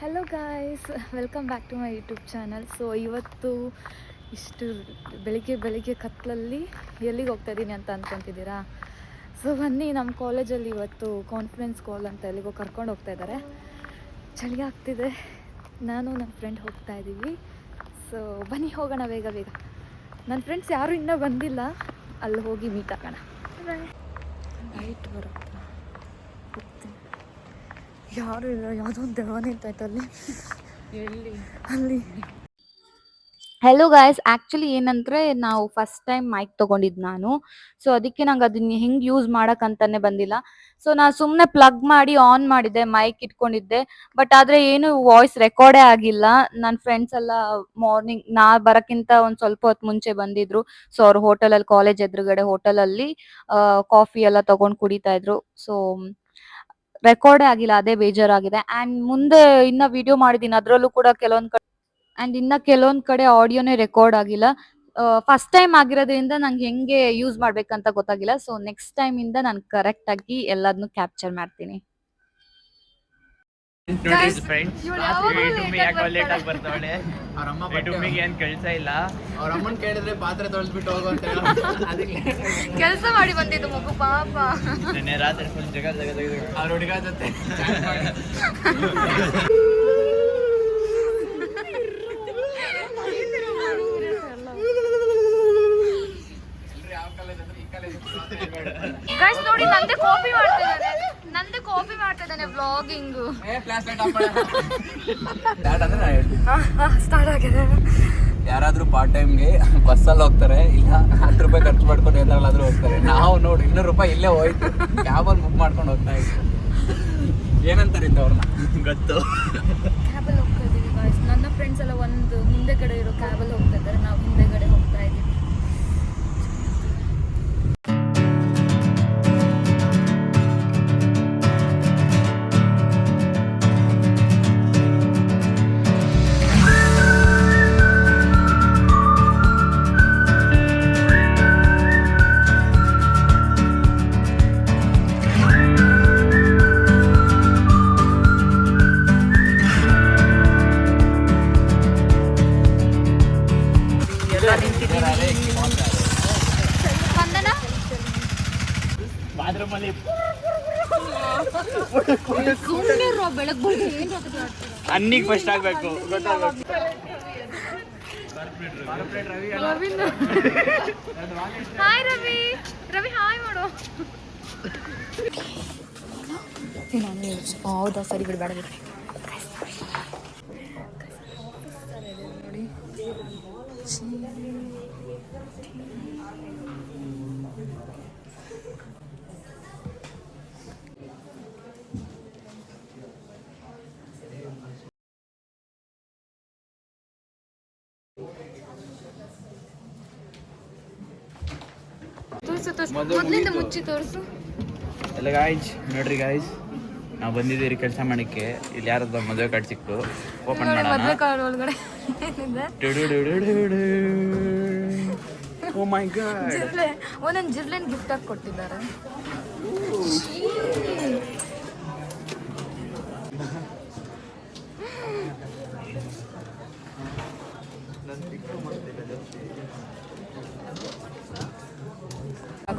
Hello guys, welcome back to my YouTube channel. So ಇವತ್ತು ಇಷ್ಟು ಬೆಳಿಗ್ಗೆ ಕತ್ತಲಲ್ಲಿ ಎಲ್ಲಿಗೆ ಹೋಗ್ತಾ ಇದ್ದೀನಿ ಅಂತ ಅಂದ್ಕೊತಿದ್ದೀರಾ? ಸೊ ಬನ್ನಿ, ನಮ್ಮ ಕಾಲೇಜಲ್ಲಿ ಇವತ್ತು ಕಾನ್ಫರೆನ್ಸ್ ಕಾಲ್ ಅಂತ ಎಲ್ಲಿಗೋ ಕರ್ಕೊಂಡು ಹೋಗ್ತಾ ಇದ್ದಾರೆ. ಚಳಿ ಆಗ್ತಿದೆ, ನಾನು ನನ್ನ ಫ್ರೆಂಡ್ ಹೋಗ್ತಾ ಇದ್ದೀವಿ. ಸೊ ಬನ್ನಿ ಹೋಗೋಣ ಬೇಗ. ನನ್ನ ಫ್ರೆಂಡ್ಸ್ ಯಾರೂ ಇನ್ನೂ ಬಂದಿಲ್ಲ, ಅಲ್ಲಿ ಹೋಗಿ ಮೀಟ್ ಆಗೋಣ. ಲೈಟ್ ಬರುತ್ತೆ, ಯಾರು ಇಲ್ಲ, ಯಾವುದೋ ಒಂದು ದೆವ್ವ ನಿಂತಾಯ್ತು ಅಲ್ಲಿ. ಹೆಲೋ ಗಾಯ್ಸ್, ಆ್ಯಕ್ಚುಲಿ ಏನಂದರೆ ನಾವು ಫಸ್ಟ್ ಟೈಮ್ ಮೈಕ್ ತೊಗೊಂಡಿದ್ದು ನಾನು. ಸೊ ಅದಕ್ಕೆ ನಂಗೆ ಅದನ್ನ ಹೆಂಗೆ ಯೂಸ್ ಮಾಡೋಕ್ಕಂತಾನೆ ಬಂದಿಲ್ಲ. ಸೊ ನಾನು ಸುಮ್ಮನೆ ಪ್ಲಗ್ ಮಾಡಿ ಆನ್ ಮಾಡಿದ್ದೆ, ಮೈಕ್ ಇಟ್ಕೊಂಡಿದ್ದೆ. ಬಟ್ ಆದರೆ ಏನು ವಾಯ್ಸ್ ರೆಕಾರ್ಡೇ ಆಗಿಲ್ಲ. ನನ್ನ ಫ್ರೆಂಡ್ಸ್ ಎಲ್ಲ ಮಾರ್ನಿಂಗ್ ನಾ ಬರೋಕ್ಕಿಂತ ಒಂದು ಸ್ವಲ್ಪ ಹೊತ್ತು ಮುಂಚೆ ಬಂದಿದ್ರು. ಸೊ ಅವ್ರು ಹೋಟೆಲಲ್ಲಿ, ಕಾಲೇಜ್ ಎದುರುಗಡೆ ಹೋಟೆಲಲ್ಲಿ ಕಾಫಿ ಎಲ್ಲ ತೊಗೊಂಡು ಕುಡಿತಾ ಇದ್ರು. ಸೊ ರೆಕಾರ್ಡೇ ಆಗಿಲ್ಲ, ಅದೇ ಬೇಜಾರಾಗಿದೆ. ಆ್ಯಂಡ್ ಮುಂದೆ ಇನ್ನು ವಿಡಿಯೋ ಮಾಡಿದ್ದೀನಿ, ಅದರಲ್ಲೂ ಕೂಡ ಕೆಲವೊಂದು ಕಡೆ ಆಡಿಯೋನೇ ರೆಕಾರ್ಡ್ ಆಗಿಲ್ಲ. ಫಸ್ಟ್ ಟೈಮ್ ಆಗಿರೋದ್ರಿಂದ ನಂಗೆ ಹೆಂಗೆ ಯೂಸ್ ಮಾಡ್ಬೇಕಂತ ಗೊತ್ತಾಗಿಲ್ಲ. ಸೊ ನೆಕ್ಸ್ಟ್ ಟೈಮಿಂದ ನಾನು ಕರೆಕ್ಟಾಗಿ ಎಲ್ಲದನ್ನೂ ಕ್ಯಾಪ್ಚರ್ ಮಾಡ್ತೀನಿ. ಕೇಳಿದ್ರೆ ಪಾತ್ರೆ ತೊಳೆದ್ಬಿಟ್ಟು ಹೋಗು ಅಂತ ಕೆಲಸ ಮಾಡಿ ಬಂದಿದ್ದು ಮಗು ಪಾಪ. ನೆನ್ನೆ ರಾತ್ರಿ ಫುಲ್ ಜಗ ಅವ್ರ ಹುಡುಗ ಜೊತೆ ಗೈಸ್ ನೋಡಿ, ನಂದೇ ಕಾಪಿ ಮಾಡ್ತಿದ್ದಾನೆ ವ್ಲಾಗಿಂಗು. ಸ್ಟಾರ್ಟ್ ಆಗಿದೆ. ಯಾರಾದ್ರೂ ಪಾರ್ಟ್ ಟೈಮ್ಗೆ ಬಸ್ಸಲ್ಲಿ ಹೋಗ್ತಾರೆ, ಇಲ್ಲ 10 ರೂಪಾಯಿ ಖರ್ಚು ಮಾಡ್ಕೊಂಡು ಎಲ್ಲಾದ್ರೂ ಹೋಗ್ತಾರೆ. ನಾವು ನೋಡಿ 200 ರೂಪಾಯಿ ಇಲ್ಲೇ ಹೋಯ್ತು, ಕ್ಯಾಬಲ್ಲಿ ಬುಕ್ ಮಾಡ್ಕೊಂಡು ಹೋಗ್ತಾ ಇದ್ವಿ. ಏನಂತಾರೆ ಅವ್ರನ್ನ ಗೊತ್ತು. ಕ್ಯಾಬಲ್ಲಿ ಹೋಗ್ತಾ ಇದ್ದೀವಿ ಗಾಯ್ಸ್. ನನ್ನ ಫ್ರೆಂಡ್ಸ್ ಎಲ್ಲ ಒಂದು ಮುಂದೆ ಕಡೆ ಇರೋ ಕ್ಯಾಬಲ್ಲಿ ಹೋಗ್ತಾ ಇದ್ದಾರೆ, ನಾವು ಹಿಂದೆಗಡೆ ಹೋಗ್ತಾ ಇದ್ದೀವಿ. ಅನ್ನಿಗೆ ಫಸ್ಟ್ ಆಗ್ಬೇಕು, ಗೊತ್ತಾಗಬೇಕು. ಹಾಯ್ ರವಿ ಹಾಯ್ ಮಾಡು. ಹೌದಾ, ಸರಿ ಬಿಡಿ, ಬೇಡ ಬಿಡಿ. ನೋಡಿ ತೋರಿಸು, ಮೊದಲಿಂದ ಮುಚ್ಚಿ ತೋರಿಸು. ಎಲ್ಲ ಗಾಯ್ಸ್ ನೋಡ್ರಿ ಗಾಯ್ಸ್, ನಾವು ಬಂದಿದ್ದೀರಿ ಕೆಲಸ ಮಾಡಕ್ಕೆ. ಇಲ್ಲಿ ಯಾರದ್ದು ಮದುವೆ ಕಾರ್ಡ್ ಸಿಕ್ತು, ಓಪನ್ ಮಾಡೋಣ. ಮದುವೆ ಕಾರ್ಡ್ ಒಳಗಡೆ ಓ ಮೈ ಗಾಡ್, ಒಂದೊಂದು ಜಿರ್ಲೆನ್ ಗಿಫ್ಟ್ ಆಗಿ ಕೊಟ್ಟಿದ್ದಾರೆ.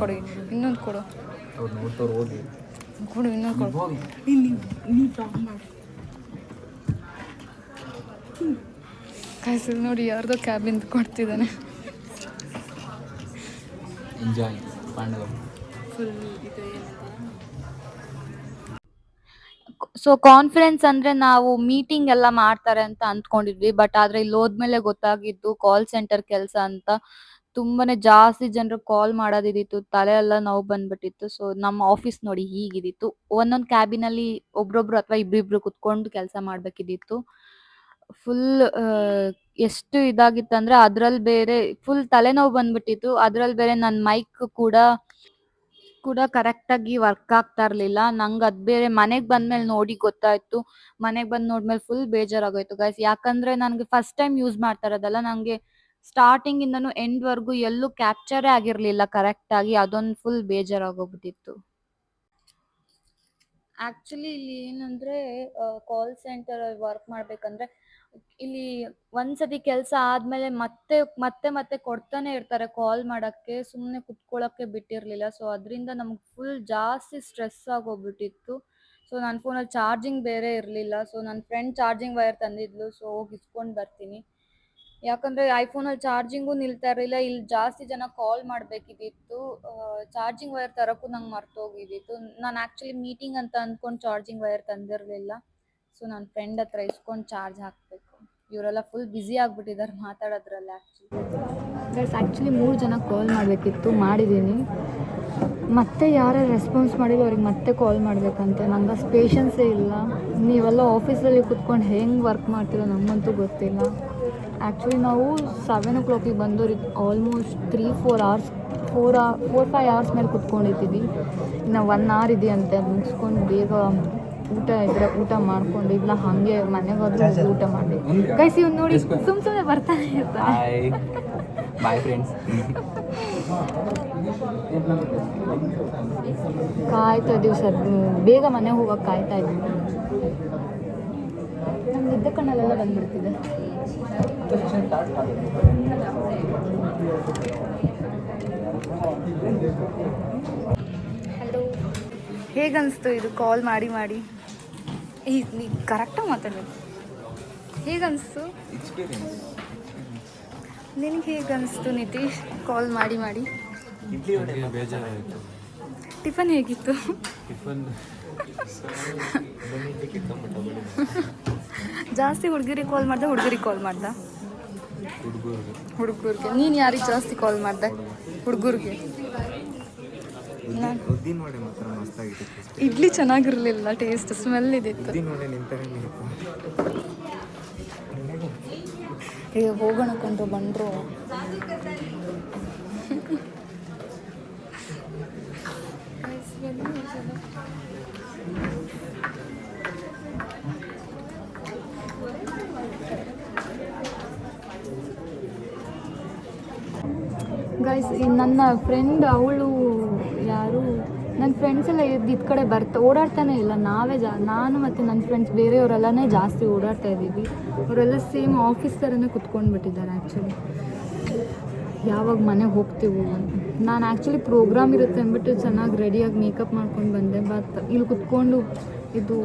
ಕೊಡಿ, ಇನ್ನೊಂದು ಕೊಡು. ಅವ್ರು ನೋಡ್ತವ್ರು, ಹೋಗಿ ಕೊಡು, ಇನ್ನೊಂದು ಕೊಡು. ಕಾಯ್ಸು ನೋಡಿ, ಯಾರ್ದೋ ಕ್ಯಾಬಿನ್ ಕೊಡ್ತಿದ್ದಾನೆ. ಎಂಜಾಯ್ ಪಾಂಡವ ಫುಲ್ ಇದು. ಸೊ ಕಾನ್ಫರೆನ್ಸ್ ಅಂದ್ರೆ ನಾವು ಮೀಟಿಂಗ್ ಎಲ್ಲ ಮಾಡ್ತಾರೆ ಅಂತ ಅಂದ್ಕೊಂಡಿದ್ವಿ. ಬಟ್ ಆದ್ರೆ ಇಲ್ಲಿ ಹೋದ್ಮೇಲೆ ಗೊತ್ತಾಗಿದ್ದು ಕಾಲ್ ಸೆಂಟರ್ ಕೆಲಸ ಅಂತ. ತುಂಬಾನೇ ಜಾಸ್ತಿ ಜನರು ಕಾಲ್ ಮಾಡೋದಿದಿತ್ತು, ತಲೆ ಎಲ್ಲ ನೋವು ಬಂದ್ಬಿಟ್ಟಿತ್ತು. ಸೊ ನಮ್ಮ ಆಫೀಸ್ ನೋಡಿ ಹೀಗಿದಿತ್ತು. ಒಂದೊಂದು ಕ್ಯಾಬಿನ್ ಅಲ್ಲಿ ಒಬ್ರೊಬ್ರು ಅಥವಾ ಇಬ್ಬಿಬ್ರು ಕುತ್ಕೊಂಡು ಕೆಲಸ ಮಾಡ್ಬೇಕಿದಿತ್ತು. ಫುಲ್ ಎಷ್ಟು ಇದಾಗಿತ್ತಂದ್ರೆ ಅದ್ರಲ್ಲಿ ಬೇರೆ ಫುಲ್ ತಲೆನೋವು ಬಂದ್ಬಿಟ್ಟಿತ್ತು. ಅದ್ರಲ್ಲಿ ಬೇರೆ ನನ್ನ ಮೈಕ್ ಕೂಡ ಕರೆಕ್ಟಾಗಿ ವರ್ಕ್ ಆಗ್ತಾ ಇರ್ಲಿಲ್ಲ. ನಂಗೆ ಅದು ಬೇರೆ ಮನೆಗೆ ಬಂದ್ಮೇಲೆ ನೋಡಿ ಗೊತ್ತಾಯ್ತು. ಮನೆಗೆ ಬಂದು ನೋಡ್ಮೇಲೆ ಫುಲ್ ಬೇಜಾರಾಗೋಯ್ತು ಗೈಸ್. ಯಾಕಂದ್ರೆ ನನಗೆ ಫಸ್ಟ್ ಟೈಮ್ ಯೂಸ್ ಮಾಡ್ತಾ ಇರೋದಲ್ಲ, ನನಗೆ ಸ್ಟಾರ್ಟಿಂಗ್ ಇಂದನೂ ಎಂಡ್ ವರ್ಗು ಎಲ್ಲೂ ಕ್ಯಾಪ್ಚರೇ ಆಗಿರ್ಲಿಲ್ಲ ಕರೆಕ್ಟಾಗಿ. ಅದೊಂದು ಫುಲ್ ಬೇಜಾರಾಗೋಗ್ಬಿಟ್ಟಿತ್ತು. ಆಕ್ಚುಲಿ ಇಲ್ಲಿ ಏನಂದ್ರೆ ಕಾಲ್ ಸೆಂಟರ್ ವರ್ಕ್ ಮಾಡ್ಬೇಕಂದ್ರೆ ಇಲ್ಲಿ ಒಂದ್ಸತಿ ಕೆಲಸ ಆದ್ಮೇಲೆ ಮತ್ತೆ ಮತ್ತೆ ಮತ್ತೆ ಕೊಡ್ತಾನೆ ಇರ್ತಾರೆ ಕಾಲ್ ಮಾಡಕ್ಕೆ, ಸುಮ್ನೆ ಕುತ್ಕೊಳಕ್ಕೆ ಬಿಟ್ಟಿರ್ಲಿಲ್ಲ. ಸೊ ಅದರಿಂದ ನಮ್ಗೆ ಫುಲ್ ಜಾಸ್ತಿ ಸ್ಟ್ರೆಸ್ ಆಗೋಗ್ಬಿಟ್ಟಿತ್ತು. ಸೊ ನನ್ನ ಫೋನಲ್ಲಿ ಚಾರ್ಜಿಂಗ್ ಬೇರೆ ಇರಲಿಲ್ಲ. ಸೊ ನನ್ನ ಫ್ರೆಂಡ್ ಚಾರ್ಜಿಂಗ್ ವೈರ್ ತಂದಿದ್ಲು. ಸೊ ಹೋಗಿ ಇಸ್ಕೊಂಡು ಬರ್ತೀನಿ. ಯಾಕಂದ್ರೆ ಐಫೋನಲ್ಲಿ ಚಾರ್ಜಿಂಗು ನಿಲ್ತಾ ಇರಲಿಲ್ಲ. ಇಲ್ಲಿ ಜಾಸ್ತಿ ಜನ ಕಾಲ್ ಮಾಡಬೇಕಿದ್ದಿತ್ತು. ಚಾರ್ಜಿಂಗ್ ವೈರ್ ತರೋಕ್ಕೂ ನಂಗೆ ಮರ್ತೋಗಿದ್ದಿತ್ತು. ನಾನು ಆ್ಯಕ್ಚುಲಿ ಮೀಟಿಂಗ್ ಅಂತ ಅಂದ್ಕೊಂಡು ಚಾರ್ಜಿಂಗ್ ವೈರ್ ತಂದಿರಲಿಲ್ಲ. ಸೊ ನನ್ನ ಫ್ರೆಂಡ್ ಹತ್ರ ಇಸ್ಕೊಂಡು ಚಾರ್ಜ್ ಹಾಕಬೇಕು. ಇವರೆಲ್ಲ ಫುಲ್ ಬ್ಯುಸಿ ಆಗಿಬಿಟ್ಟಿದ್ದಾರೆ ಮಾತಾಡೋದ್ರಲ್ಲಿ. ಆ್ಯಕ್ಚುಲಿ 3 ಜನ ಕಾಲ್ ಮಾಡಬೇಕಿತ್ತು, ಮಾಡಿದ್ದೀನಿ. ಮತ್ತೆ ಯಾರು ರೆಸ್ಪಾನ್ಸ್ ಮಾಡಿಲ್ಲ ಅವ್ರಿಗೆ ಮತ್ತೆ ಕಾಲ್ ಮಾಡಬೇಕಂತೆ. ನಂಗೆ ಅಷ್ಟು ಪೇಷನ್ಸೇ ಇಲ್ಲ. ನೀವೆಲ್ಲ ಆಫೀಸಲ್ಲಿ ಕುತ್ಕೊಂಡು ಹೆಂಗೆ ವರ್ಕ್ ಮಾಡ್ತೀರೋ ನಮಗಂತೂ ಗೊತ್ತಿಲ್ಲ. ಆ್ಯಕ್ಚುಲಿ ನಾವು 7 o'clock ಬಂದೋರು ಆಲ್ಮೋಸ್ಟ್ 3-4 ಅವರ್ಸ್ 4-5 ಅವರ್ಸ್ ಮೇಲೆ ಕುತ್ಕೊಂಡಿದ್ದೀವಿ. ಇನ್ನು 1 hour ಇದೆಯಂತೆ, ಅದು ಮುಗಿಸ್ಕೊಂಡು ಬೇಗ ಊಟ ಇದ್ರೆ ಊಟ ಮಾಡ್ಕೊಂಡು, ಇಲ್ಲ ಹಾಗೆ ಮನೆಗೆ ಹೋದ್ರೆ ಊಟ ಮಾಡಿ. ಗೈಸ್ ಇವ್ನು ನೋಡಿ ಸುಮ್ಮನೆ ಬರ್ತಾನೆ ಇರ್ತಾರೆ. Bye friends. ಕಾಯ್ತಾ ಇದ್ದೀವಿ ಸರ್, ಬೇಗ ಮನೆಗೆ ಹೋಗೋಕೆ ಕಾಯ್ತಾ ಇದ್ದೀವಿ. ನಮ್ಗೆ ಇದ್ದ ಕಣ್ಣಲ್ಲೆಲ್ಲ ಬಂದ್ಬಿಡ್ತಿದೆ. ಹಲೋ, ಹೇಗನ್ನಿಸ್ತು ಇದು ಕಾಲ್ ಮಾಡಿ ಮಾಡಿ? ನೀ ಕರೆಕ್ಟಾಗಿ ಮಾತಾಡಬೇಕು. ಹೇಗನ್ನಿಸ್ತು ನಿನಗೆ? ಹೇಗನ್ನಿಸ್ತು ನಿತೀಶ್ ಕಾಲ್ ಮಾಡಿ ಮಾಡಿ? ಬೇಜಾರಾಯಿತು. ಟಿಫನ್ ಹೇಗಿತ್ತು? ಜಾಸ್ತಿ ಹುಡುಗರಿಗೆ ಕಾಲ್ ಮಾಡ್ದೆ, ಹುಡುಗರಿಗೆ ಕಾಲ್ ಮಾಡ್ದ? ಹುಡುಗರಿಗೆ. ನೀನು ಯಾರಿಗೆ ಜಾಸ್ತಿ ಕಾಲ್ ಮಾಡ್ದೆ? ಹುಡುಗರಿಗೆ. ಇಡ್ಲಿ ಚೆನ್ನಾಗಿರಲಿಲ್ಲ, ಟೇಸ್ಟ್ ಸ್ಮೆಲ್ ಇದಿತ್ತು. ಹೋಗೋಣ ಕಂಡ್ರು ಬಂದರು. ಗೈಸ್, ನನ್ನ ಫ್ರೆಂಡ್ ಅವಳು ಯಾರು, ನನ್ನ ಫ್ರೆಂಡ್ಸ್ ಎಲ್ಲ ಇದ್ದ ಕಡೆ ಓಡಾಡ್ತಾನೆ ಇಲ್ಲ. ನಾನು ಮತ್ತು ನನ್ನ ಫ್ರೆಂಡ್ಸ್ ಬೇರೆಯವರೆಲ್ಲನೇ ಜಾಸ್ತಿ ಓಡಾಡ್ತಾ ಇದ್ದೀವಿ. ಅವರೆಲ್ಲ ಸೇಮ್ ಆಫೀಸ್ ಥರನೇ ಕುತ್ಕೊಂಡ್ಬಿಟ್ಟಿದ್ದಾರೆ. ಆ್ಯಕ್ಚುಲಿ ಯಾವಾಗ ಮನೆಗೆ ಹೋಗ್ತೀವಿ ಅಂತ. ನಾನು ಆ್ಯಕ್ಚುಲಿ ಪ್ರೋಗ್ರಾಮ್ ಇರುತ್ತೆ ಅಂದ್ಬಿಟ್ಟು ಚೆನ್ನಾಗಿ ರೆಡಿಯಾಗಿ ಮೇಕಪ್ ಮಾಡ್ಕೊಂಡು ಬಂದೆ. ಬಟ್ ಇಲ್ಲಿ ಕುತ್ಕೊಂಡು ಇದು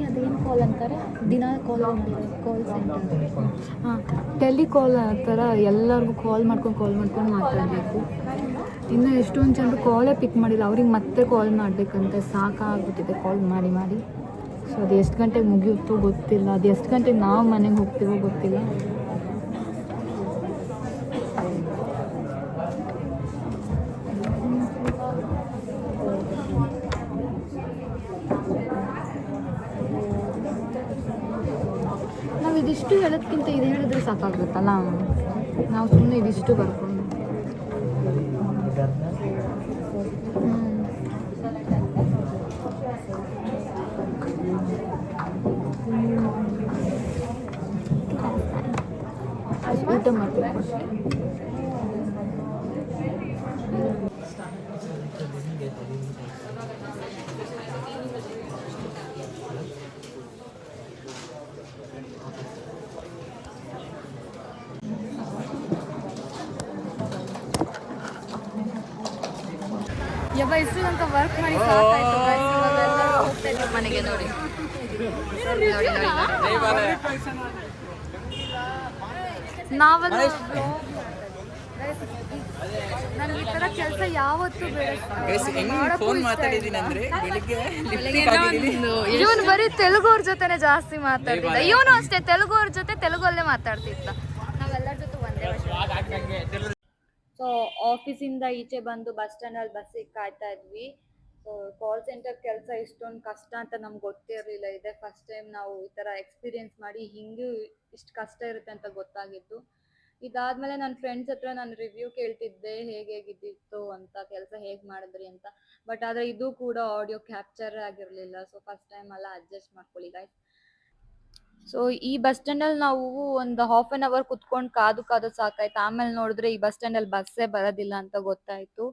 ಅದೇನು ಕಾಲ್ ಅಂತಾರೆ, ದಿನ ಕಾಲ್ ಸೆಂಟರ್, ಹಾಂ, ಟೆಲಿಕಾಲ್ ಆ ಥರ ಎಲ್ಲರಿಗೂ ಕಾಲ್ ಮಾಡ್ಕೊಂಡು ಮಾತಾಡಬೇಕು. ಇನ್ನು ಎಷ್ಟೊಂದು ಜನರು ಕಾಲೇ ಪಿಕ್ ಮಾಡಿಲ್ಲ, ಅವ್ರಿಗೆ ಮತ್ತೆ ಕಾಲ್ ಮಾಡಬೇಕಂತೆ. ಸಾಕಾಗ್ಬಿಟ್ಟಿದೆ ಕಾಲ್ ಮಾಡಿ ಮಾಡಿ. ಸೊ ಅದು ಎಷ್ಟು ಗಂಟೆಗೆ ಮುಗಿಯುತ್ತೋ ಗೊತ್ತಿಲ್ಲ, ಅದು ಎಷ್ಟು ಗಂಟೆಗೆ ನಾವು ಮನೆಗೆ ಹೋಗ್ತೀವೋ ಗೊತ್ತಿಲ್ಲ. ನಾವು ಇದಿಷ್ಟು ಹೇಳೋದಕ್ಕಿಂತ ಇದು ಹೇಳಿದ್ರೆ ಸಾಕಾಗುತ್ತಲ್ಲ. ನಾವು ಸುಮ್ಮನೆ ಇದಿಷ್ಟು ಬರ್ಕೊಂಡು ಊಟ ಮಾಡಬೇಕು. ಇಷ್ಟು ತನಕ ವರ್ಕ್ ಮಾಡಿ ಸಾಕಾಯ್ತು. ಹೋಗ್ತಾ ಇದ್ದೀವಿ ಮನೆಗೆ. ನೋಡಿ ನಾವೆಲ್ಲ ನನಗೆ ಈ ಥರ ಕೆಲಸ ಯಾವತ್ತೂ ಬೇಡ. ಇವನು ಬರೀ ತೆಲುಗುವ್ರ ಜೊತೆನೆ ಜಾಸ್ತಿ ಮಾತಾಡ್ತಿದ್ದ. ಇವನು ಅಷ್ಟೇ, ತೆಲುಗುವ್ರ ಜೊತೆ ತೆಲುಗಲ್ಲೇ ಮಾತಾಡ್ತಿದ್ದ. ನಾವೆಲ್ಲರ ಜೊತೆ ಒಂದೇ ಭಾಷೆ. ಸೊ ಆಫೀಸಿಂದ ಈಚೆ ಬಂದು ಬಸ್ ಸ್ಟ್ಯಾಂಡಲ್ಲಿ ಬಸ್ಸಿಗೆ ಕಾಯ್ತಾ ಇದ್ವಿ. ಸೊ ಕಾಲ್ ಸೆಂಟರ್ ಕೆಲಸ ಇಷ್ಟೊಂದು ಕಷ್ಟ ಅಂತ ನಮ್ಗೆ ಗೊತ್ತಿರಲಿಲ್ಲ. ಇದೇ ಫಸ್ಟ್ ಟೈಮ್ ನಾವು ಈ ಥರ ಎಕ್ಸ್ಪೀರಿಯೆನ್ಸ್ ಮಾಡಿ ಹಿಂಗೂ ಇಷ್ಟು ಕಷ್ಟ ಇರುತ್ತೆ ಅಂತ ಗೊತ್ತಾಗಿತ್ತು. ಇದಾದ್ಮೇಲೆ ನನ್ನ ಫ್ರೆಂಡ್ಸ್ ಹತ್ರ ನಾನು ರಿವ್ಯೂ ಕೇಳ್ತಿದ್ದೆ, ಹೇಗಿದ್ದಿತ್ತು ಅಂತ, ಕೆಲಸ ಹೇಗೆ ಮಾಡಿದ್ರಿ ಅಂತ. ಬಟ್ ಆದರೆ ಇದು ಕೂಡ ಆಡಿಯೋ ಕ್ಯಾಪ್ಚರ್ ಆಗಿರಲಿಲ್ಲ. ಸೊ ಫಸ್ಟ್ ಟೈಮ್ ಎಲ್ಲ ಅಡ್ಜಸ್ಟ್ ಮಾಡ್ಕೊಳ್ಳಿ ಗಾಯ್ಸ್. ಸೊ ಈ ಬಸ್ ಸ್ಟ್ಯಾಂಡಲ್ಲಿ ನಾವು ಒಂದು ಹಾಫ್ ಆನ್ ಅವರ್ ಕುತ್ಕೊಂಡು ಕಾದು ಸಾಕಾಯ್ತು. ಆಮೇಲೆ ನೋಡಿದ್ರೆ ಈ ಬಸ್ ಸ್ಟ್ಯಾಂಡಲ್ಲಿ ಬಸ್ಸೇ ಬರೋದಿಲ್ಲ ಅಂತ ಗೊತ್ತಾಯ್ತು.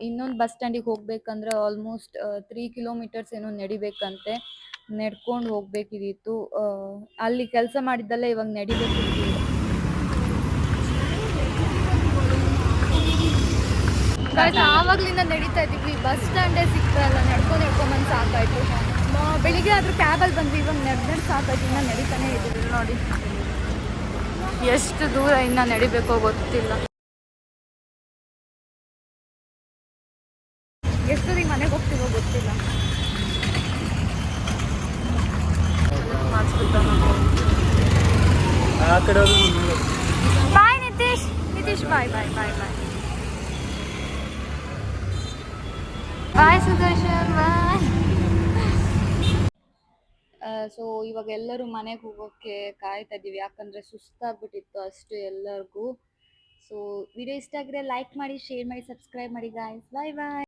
ಇನ್ನೊಂದು ಬಸ್ ಸ್ಟ್ಯಾಂಡಿಗೆ ಹೋಗ್ಬೇಕಂದ್ರೆ ಆಲ್ಮೋಸ್ಟ್ 3 ಕಿಲೋಮೀಟರ್ಸ್ ಏನೋ ನಡಿಬೇಕಂತೆ. ನಡ್ಕೊಂಡು ಹೋಗ್ಬೇಕಿದಿತ್ತು. ಅಲ್ಲಿ ಕೆಲಸ ಮಾಡಿದ್ದಲ್ಲೇ ಇವಾಗ ನಡಿಬೇಕಿತ್ತು. ಆವಾಗ್ಲಿಂದ ನಡೀತಾ ಇದೀವಿ, ಬಸ್ ಸ್ಟ್ಯಾಂಡೇ ಸಿಗ್ತಾ ಇಲ್ಲ. ನಡ್ಕೊಂಡ್ ಸಾಕಾಯ್ತು. ಬೆಳಿಗ್ಗೆ ಆದ್ರೂ ಕ್ಯಾಬಲ್ಲಿ ಬಂದ್ವಿ, ಇವಾಗ ನಡೆದು ಸಾಕಾಯ್ತು. ಇನ್ನ ನಡೀತಾನೆ ಇದೀವಿ ನೋಡಿ. ಎಷ್ಟು ದೂರ ಇನ್ನ ನಡಿಬೇಕೋ ಗೊತ್ತಿಲ್ಲ. ಎಷ್ಟೊತ್ತಿಗೆ ಮನೆಗೆ ಹೋಗ್ತೀವೋ ಗೊತ್ತಿಲ್ಲ. ಆ ಕಡೆ ಬಾಯ್ ನಿತೀಶ್. ನಿತೀಶ್ ಬಾಯ್ ಬಾಯ್ ಬಾಯ್ ಬಾಯ್ ಬಾಯ್ ಸುದರ್ಶನ್ ಬಾಯ್. ಸೊ ಇವಾಗ ಎಲ್ಲರೂ ಮನೆಗೆ ಹೋಗೋಕ್ಕೆ ಕಾಯ್ತಾ ಇದ್ದೀವಿ, ಯಾಕಂದರೆ ಸುಸ್ತಾಗ್ಬಿಟ್ಟಿತ್ತು ಅಷ್ಟು ಎಲ್ಲರಿಗೂ. ಸೊ ವಿಡಿಯೋ ಇಷ್ಟ ಆಗಿದ್ರೆ ಲೈಕ್ ಮಾಡಿ, ಶೇರ್ ಮಾಡಿ, ಸಬ್ಸ್ಕ್ರೈಬ್ ಮಾಡಿ ಗಾಯ್ಸ್. ಬಾಯ್ ಬಾಯ್.